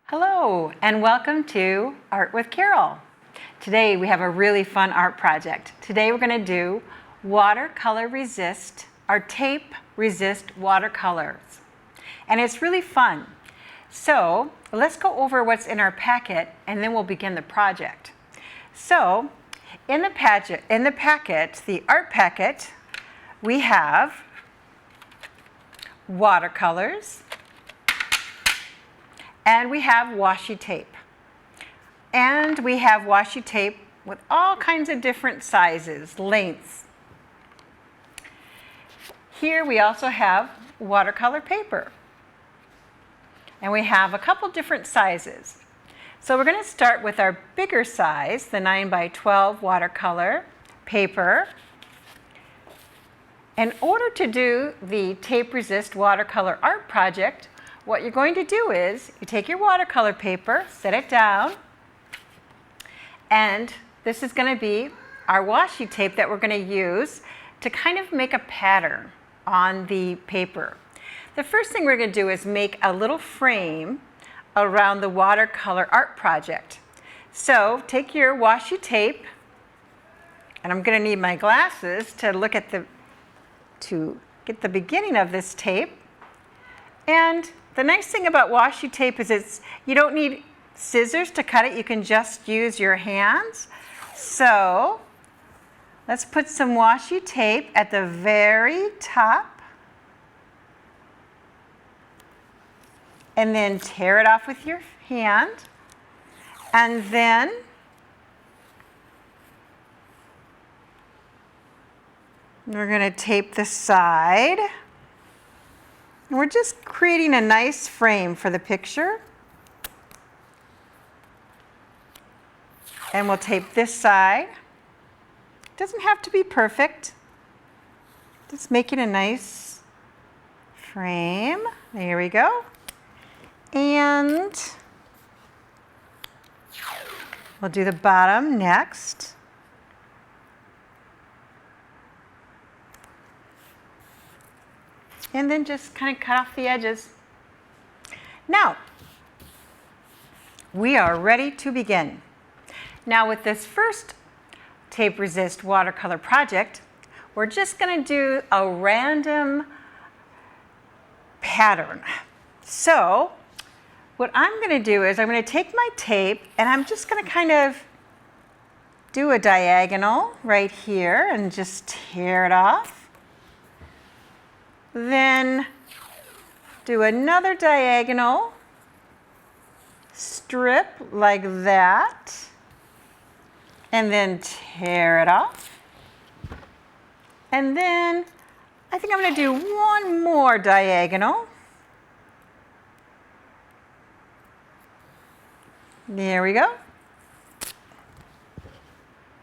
Hello and welcome to Art with Carol. Today we have a really fun art project. Today we're going to do watercolor resist, our tape resist watercolors. And it's really fun. So let's go over what's in our packet and then we'll begin the project. So in the packet, the art packet, we have watercolors, and we have washi tape. And we have washi tape with all kinds of different sizes, lengths. Here we also have watercolor paper. And we have a couple different sizes. So we're going to start with our bigger size, the 9x12 watercolor paper. In order to do the tape resist watercolor art project, what you're going to do is you take your watercolor paper, set it down, and this is going to be our washi tape that we're going to use to kind of make a pattern on the paper. The first thing we're going to do is make a little frame around the watercolor art project. So take your washi tape, and I'm going to need my glasses to look at to get the beginning of this tape. And the nice thing about washi tape is you don't need scissors to cut it. You can just use your hands. So let's put some washi tape at the very top. And then tear it off with your hand. And then we're going to tape the side. And we're just creating a nice frame for the picture. And we'll tape this side. It doesn't have to be perfect. Just making a nice frame. There we go. And we'll do the bottom next. And then just kind of cut off the edges. Now, we are ready to begin. Now with this first tape resist watercolor project, we're just going to do a random pattern. So what I'm going to do is I'm going to take my tape and I'm just going to kind of do a diagonal right here and just tear it off. Then do another diagonal strip like that, and then tear it off. And then I think I'm going to do one more diagonal. There we go.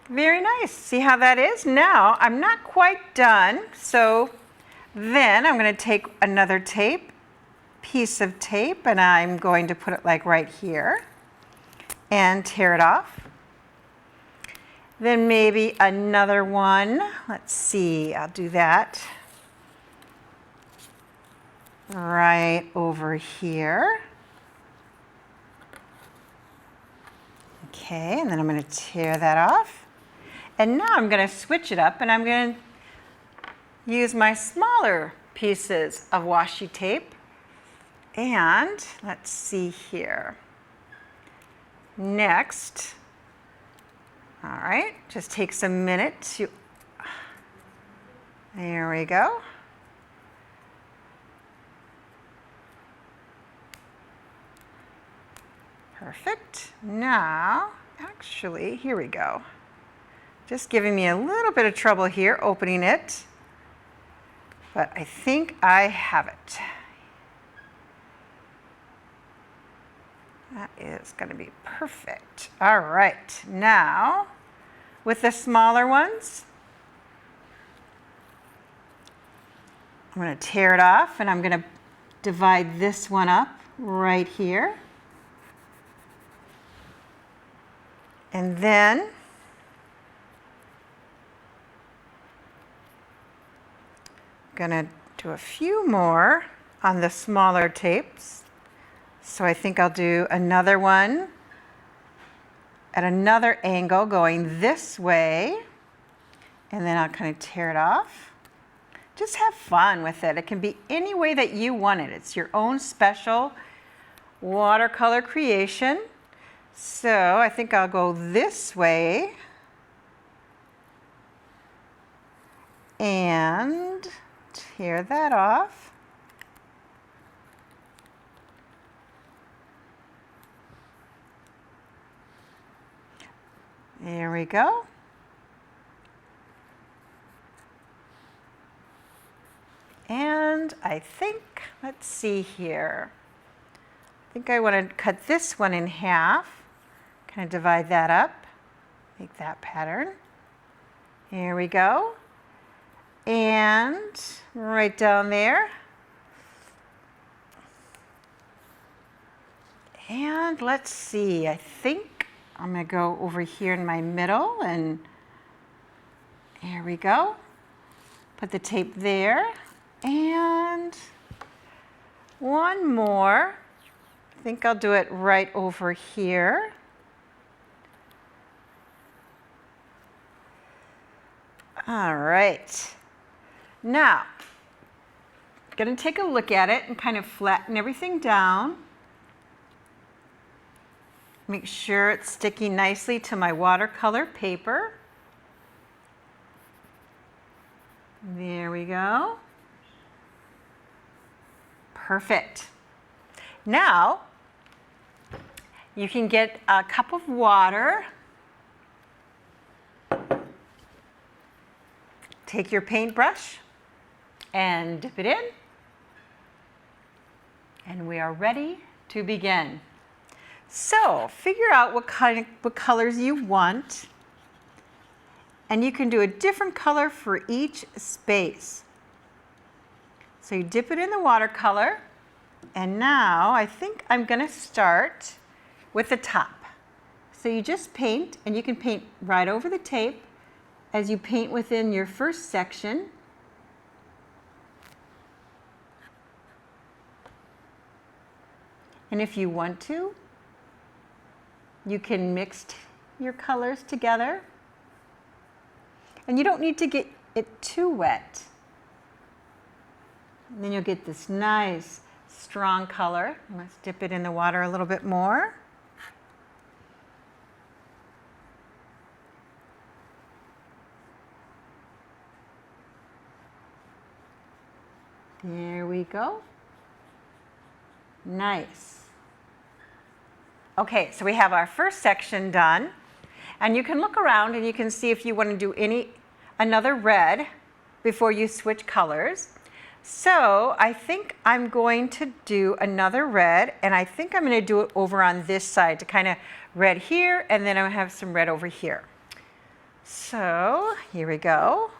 Very nice. See how that is? Now I'm not quite done, so then I'm going to take another piece of tape, and I'm going to put it like right here and tear it off. Then maybe another one. Let's see, I'll do that right over here. Okay, and then I'm going to tear that off. And now I'm going to switch it up, and I'm going to use my smaller pieces of washi tape. And let's see here. Next, all right, just takes a minute to, there we go. Perfect. Now, actually, here we go. Just giving me a little bit of trouble here opening it. But I think I have it. That is going to be perfect. All right, now with the smaller ones, I'm going to tear it off and I'm going to divide this one up right here. And then I'm going to do a few more on the smaller tapes. So I think I'll do another one at another angle going this way, and then I'll kind of tear it off. Just have fun with it. It can be any way that you want it. It's your own special watercolor creation. So I think I'll go this way and tear that off. There we go. And I think, let's see here. I think I want to cut this one in half. Kind of divide that up, make that pattern. Here we go. And right down there. And let's see, I think I'm going to go over here in my middle, and there we go. Put the tape there, and one more. I think I'll do it right over here. All right. Now, I'm going to take a look at it and kind of flatten everything down. Make sure it's sticking nicely to my watercolor paper. There we go. Perfect. Now, you can get a cup of water. Take your paintbrush and dip it in. And we are ready to begin. So figure out what colors you want, and you can do a different color for each space. So you dip it in the watercolor, and now I think I'm going to start with the top. So you just paint, and you can paint right over the tape as you paint within your first section. And if you want to, you can mix your colors together. And you don't need to get it too wet. And then you'll get this nice, strong color. Let's dip it in the water a little bit more. There we go. Nice. Okay, so we have our first section done, and you can look around and you can see if you want to do another red before you switch colors. So I think I'm going to do another red, and I think I'm going to do it over on this side to kind of red here, and then I'm going to have some red over here. So here we go.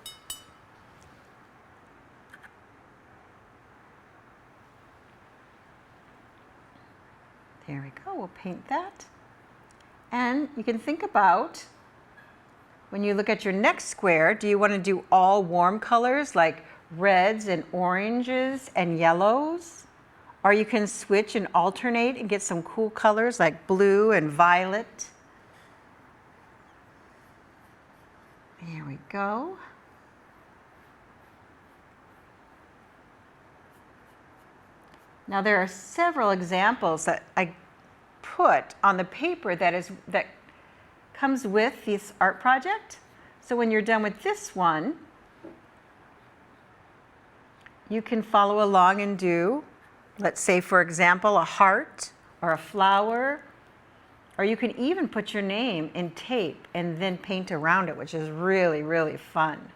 There we go, we'll paint that. And you can think about, when you look at your next square, do you want to do all warm colors like reds and oranges and yellows? Or you can switch and alternate and get some cool colors like blue and violet. There we go. Now there are several examples that I put on the paper that comes with this art project. So when you're done with this one, you can follow along and do, let's say for example, a heart or a flower, or you can even put your name in tape and then paint around it, which is really, really fun.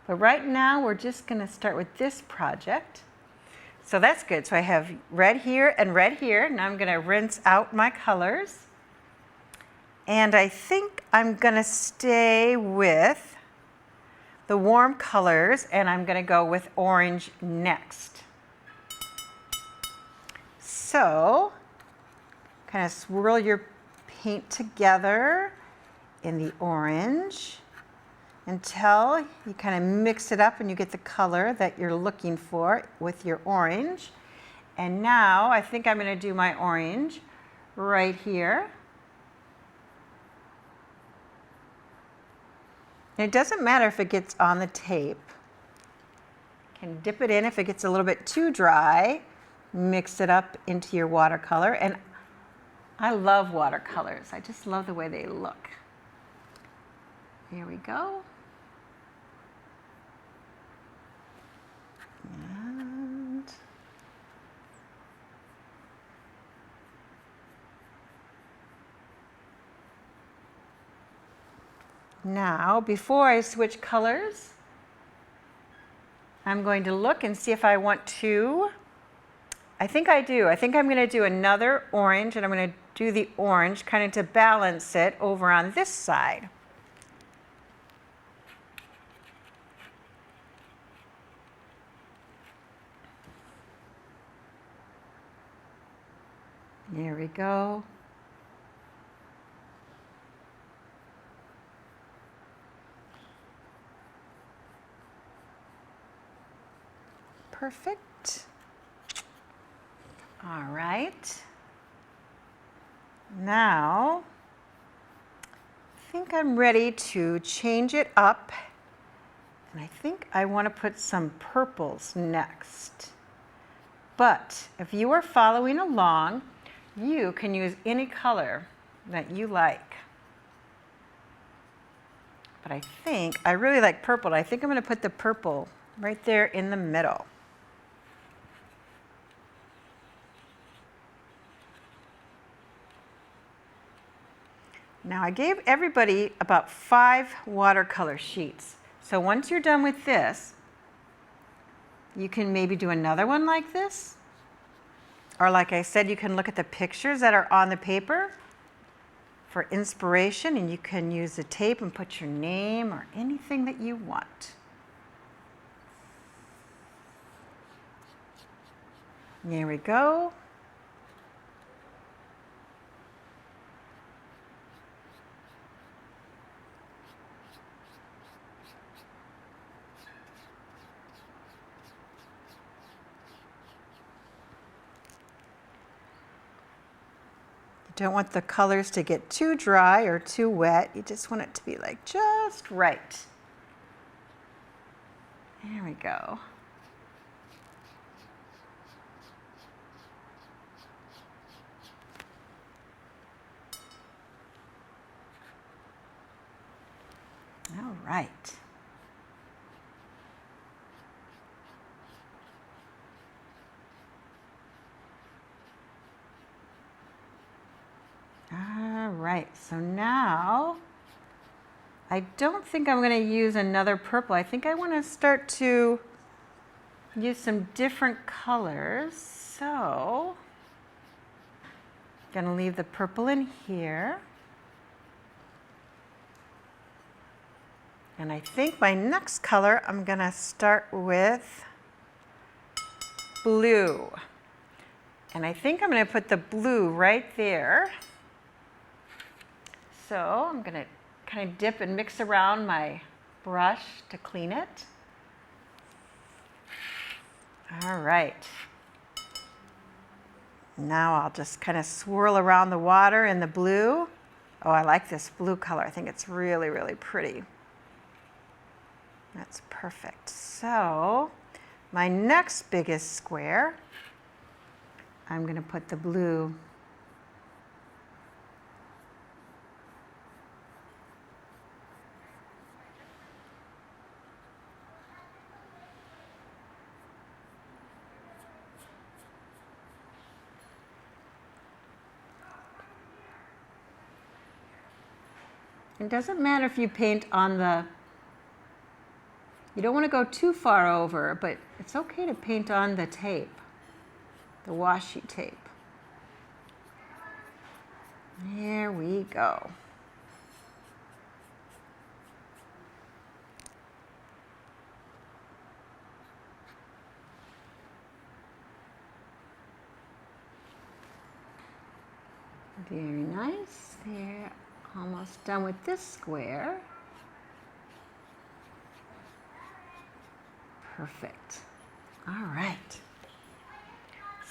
But right now we're just going to start with this project. So that's good. So I have red here and red here. Now I'm going to rinse out my colors. And I think I'm going to stay with the warm colors, and I'm going to go with orange next. So kind of swirl your paint together in the orange until you kind of mix it up and you get the color that you're looking for with your orange. And now I think I'm going to do my orange right here. And it doesn't matter if it gets on the tape. You can dip it in if it gets a little bit too dry. Mix it up into your watercolor. And I love watercolors. I just love the way they look. Here we go. And now, before I switch colors, I'm going to look and see if I want to. I think I do. I think I'm going to do another orange, and I'm going to do the orange kind of to balance it over on this side. There we go. Perfect. All right. Now, I think I'm ready to change it up. And I think I want to put some purples next. But if you are following along, you can use any color that you like. But I think I really like purple. I think I'm going to put the purple right there in the middle. Now I gave everybody about 5 watercolor sheets. So once you're done with this, you can maybe do another one like this. Or like I said, you can look at the pictures that are on the paper for inspiration, and you can use the tape and put your name or anything that you want. There we go. You don't want the colors to get too dry or too wet. You just want it to be like just right. There we go. All right. All right, so now I don't think I'm going to use another purple. I think I want to start to use some different colors. So I'm going to leave the purple in here. And I think my next color, I'm going to start with blue. And I think I'm going to put the blue right there. So I'm going to kind of dip and mix around my brush to clean it. All right. Now I'll just kind of swirl around the water in the blue. Oh, I like this blue color. I think it's really, really pretty. That's perfect. So my next biggest square, I'm going to put the blue . It doesn't matter if you paint on the, you don't want to go too far over, but it's okay to paint on the tape, the washi tape. There we go. Very nice. There. Almost done with this square. Perfect. All right.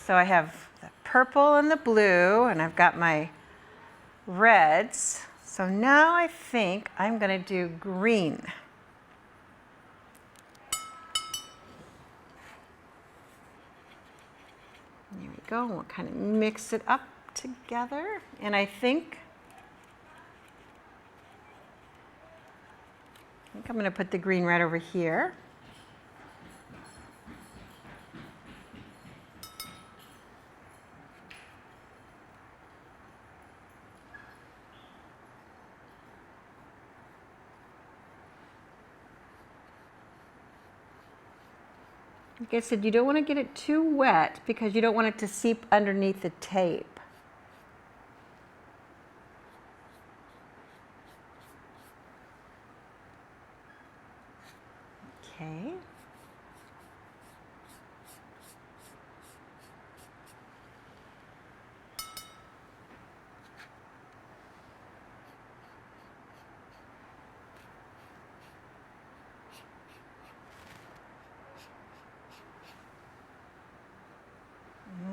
So I have the purple and the blue, and I've got my reds. So now I think I'm going to do green. There we go. We'll kind of mix it up together. And I think I'm going to put the green right over here. Like I said, you don't want to get it too wet because you don't want it to seep underneath the tape. Okay.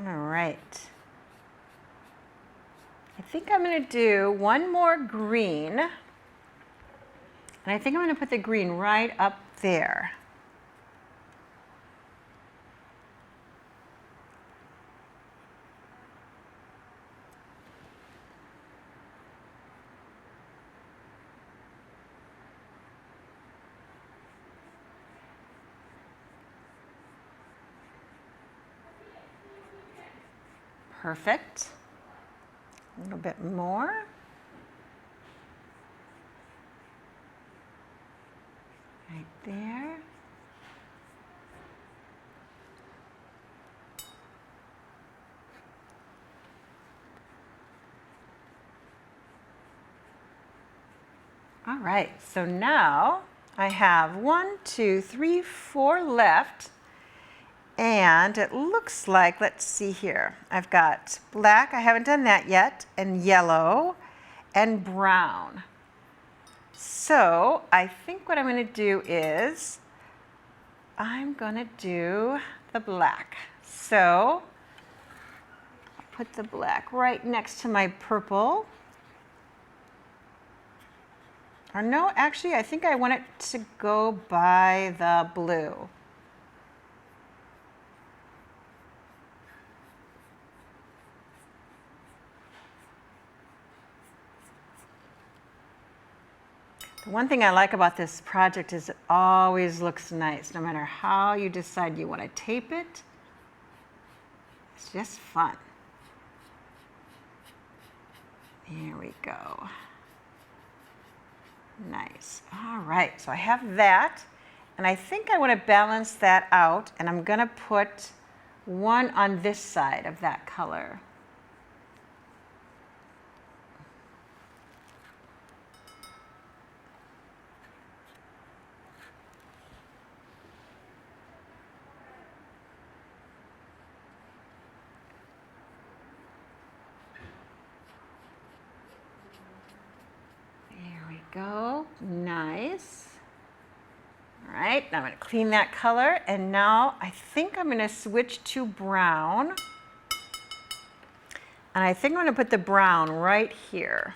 All right. I think I'm going to do one more green. And I think I'm going to put the green right up there. Perfect. A little bit more. Right there. All right, so now I have 1, 2, 3, 4 left. And it looks like, let's see here, I've got black, I haven't done that yet, and yellow, and brown. So I think what I'm going to do is I'm going to do the black. So I'll put the black right next to my purple. Or no, actually, I think I want it to go by the blue. The one thing I like about this project is it always looks nice, no matter how you decide you want to tape it. It's just fun. There we go. Nice. All right, so I have that, and I think I want to balance that out, and I'm going to put one on this side of that color. Go. Nice. All right, now I'm going to clean that color, and now I think I'm going to switch to brown. And I think I'm going to put the brown right here.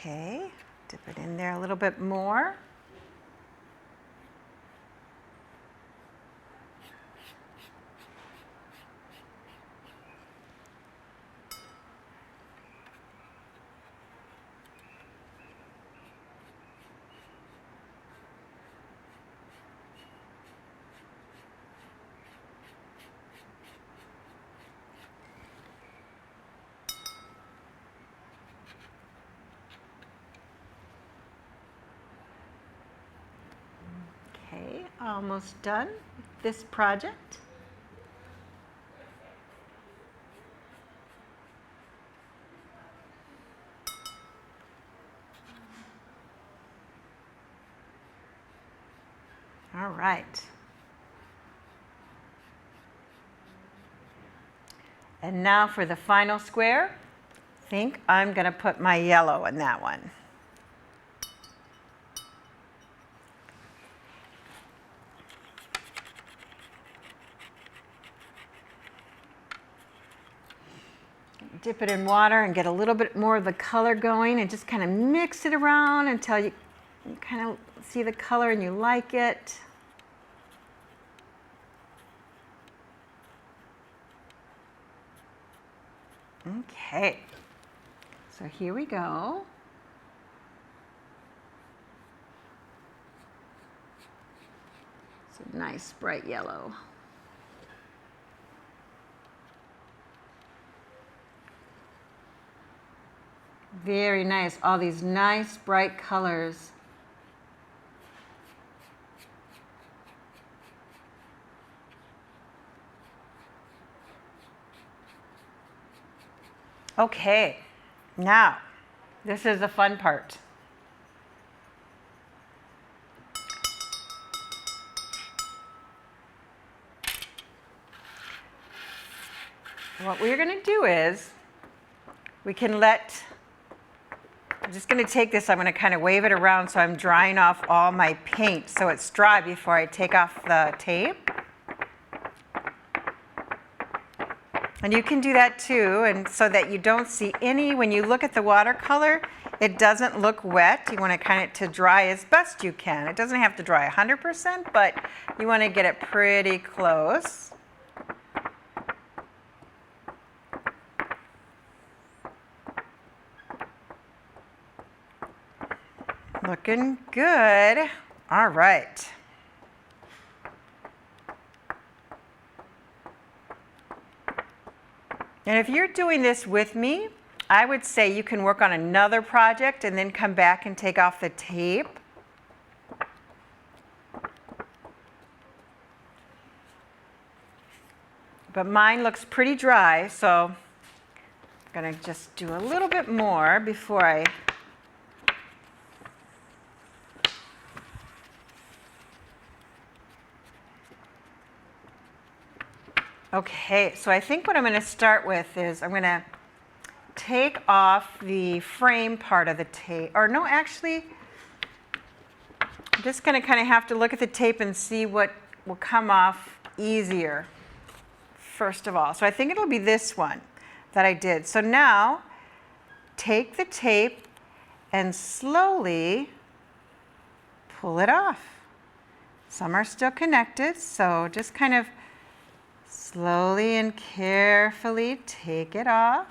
Okay, dip it in there a little bit more. Okay, almost done with this project. All right. And now for the final square, I think I'm going to put my yellow in that one. Dip it in water and get a little bit more of the color going and just kind of mix it around until you kind of see the color and you like it. Okay, so here we go. It's a nice bright yellow. Very nice, all these nice bright colors. Okay, now this is the fun part. What we're going to do is we can I'm just going to take this, I'm going to kind of wave it around so I'm drying off all my paint so it's dry before I take off the tape. And you can do that too, and so that you don't see any, when you look at the watercolor, it doesn't look wet. You want to kind of to dry as best you can. It doesn't have to dry 100%, but you want to get it pretty close. Looking good. All right. And if you're doing this with me, I would say you can work on another project and then come back and take off the tape. But mine looks pretty dry, so I'm going to just do a little bit more before I Okay, so I think what I'm going to start with is I'm going to take off the frame part of the tape. Or no, actually, I'm just going to kind of have to look at the tape and see what will come off easier, first of all. So I think it'll be this one that I did. So now, take the tape and slowly pull it off. Some are still connected, so just kind of slowly and carefully take it off.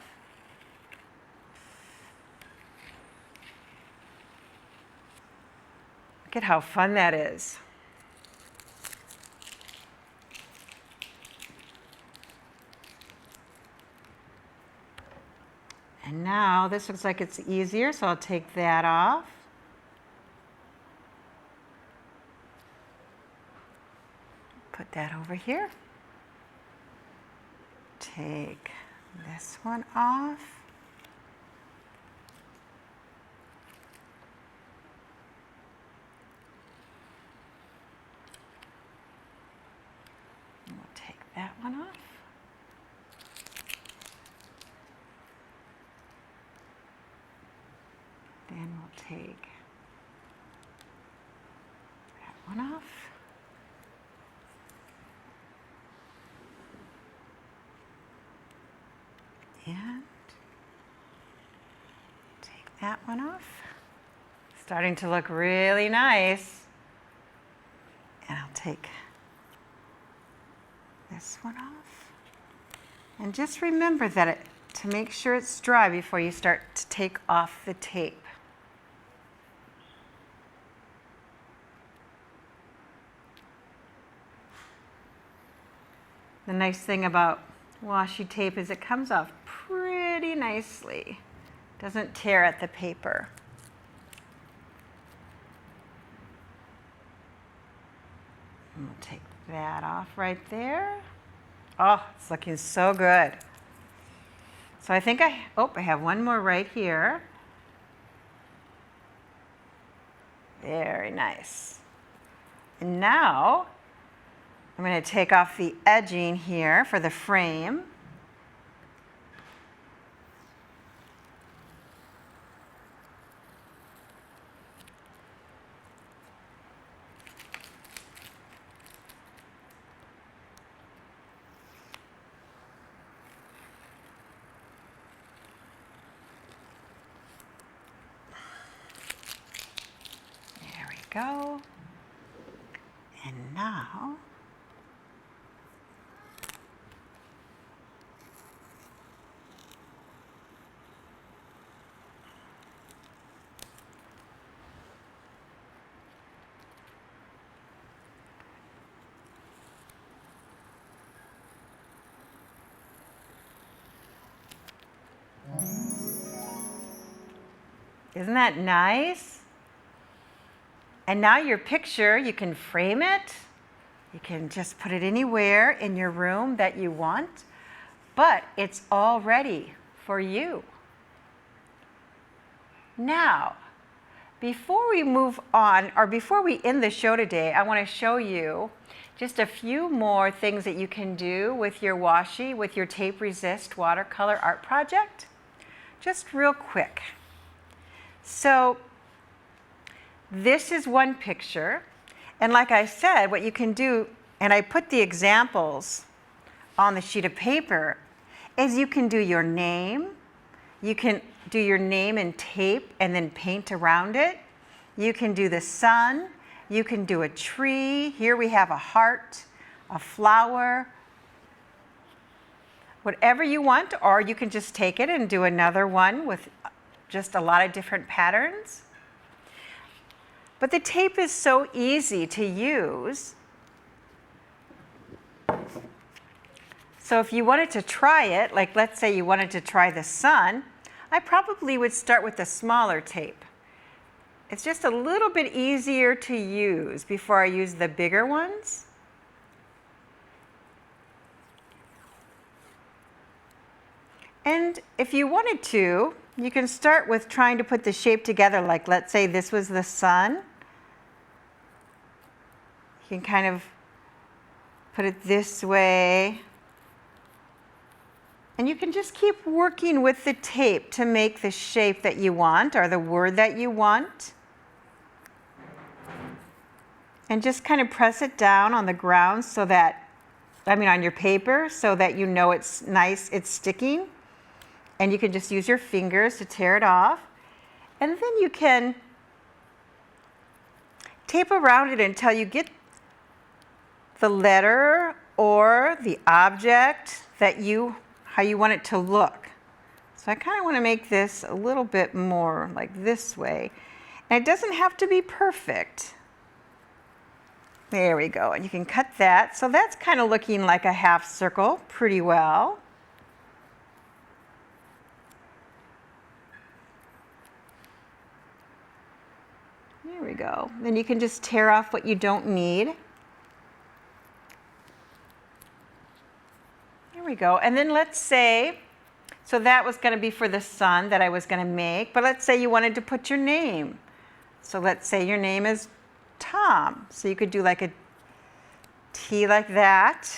Look at how fun that is. And now this looks like it's easier, so I'll take that off. Put that over here. Take this one off. And we'll take that one off. Then we'll take that one off. And take that one off. Starting to look really nice. And I'll take this one off. And just remember that to make sure it's dry before you start to take off the tape. The nice thing about washi tape is it comes off pretty nicely. Doesn't tear at the paper. And we'll take that off right there. Oh, it's looking so good. So I think I have one more right here. Very nice. And now I'm going to take off the edging here for the frame. There we go. And now isn't that nice? And now your picture, you can frame it. You can just put it anywhere in your room that you want, but it's all ready for you. Now, before we move on, or before we end the show today, I want to show you just a few more things that you can do with your washi, with your tape resist watercolor art project. Just real quick. So this is one picture, and like I said, what you can do, and I put the examples on the sheet of paper, is you can do your name. You can do your name in tape and then paint around it. You can do the sun. You can do a tree. Here we have a heart, a flower, whatever you want, or you can just take it and do another one with just a lot of different patterns. But the tape is so easy to use. So if you wanted to try it, like let's say you wanted to try the sun, I probably would start with the smaller tape. It's just a little bit easier to use before I use the bigger ones. And if you wanted to, you can start with trying to put the shape together, like let's say this was the sun. You can kind of put it this way. And you can just keep working with the tape to make the shape that you want or the word that you want. And just kind of press it down on the ground so that, on your paper, so that you know it's nice, it's sticking. And you can just use your fingers to tear it off. And then you can tape around it until you get the letter or the object that how you want it to look. So I kind of want to make this a little bit more like this way. And it doesn't have to be perfect. There we go. And you can cut that. So that's kind of looking like a half circle pretty well. There we go. Then you can just tear off what you don't need. There we go. And then let's say, so that was going to be for the sun that I was going to make, but let's say you wanted to put your name. So let's say your name is Tom. So you could do like a T like that,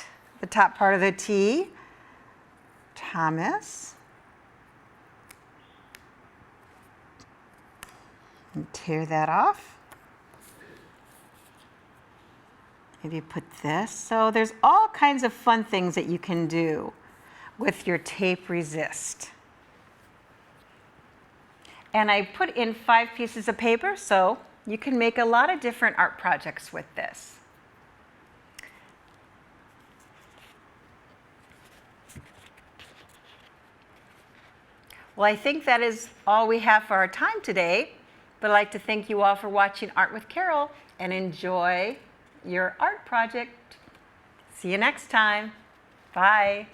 the top part of the T, Thomas. And tear that off. Maybe put this. So there's all kinds of fun things that you can do with your tape resist. And I put in 5 pieces of paper, so you can make a lot of different art projects with this. Well, I think that is all we have for our time today. But I'd like to thank you all for watching Art with Carol and enjoy your art project. See you next time. Bye.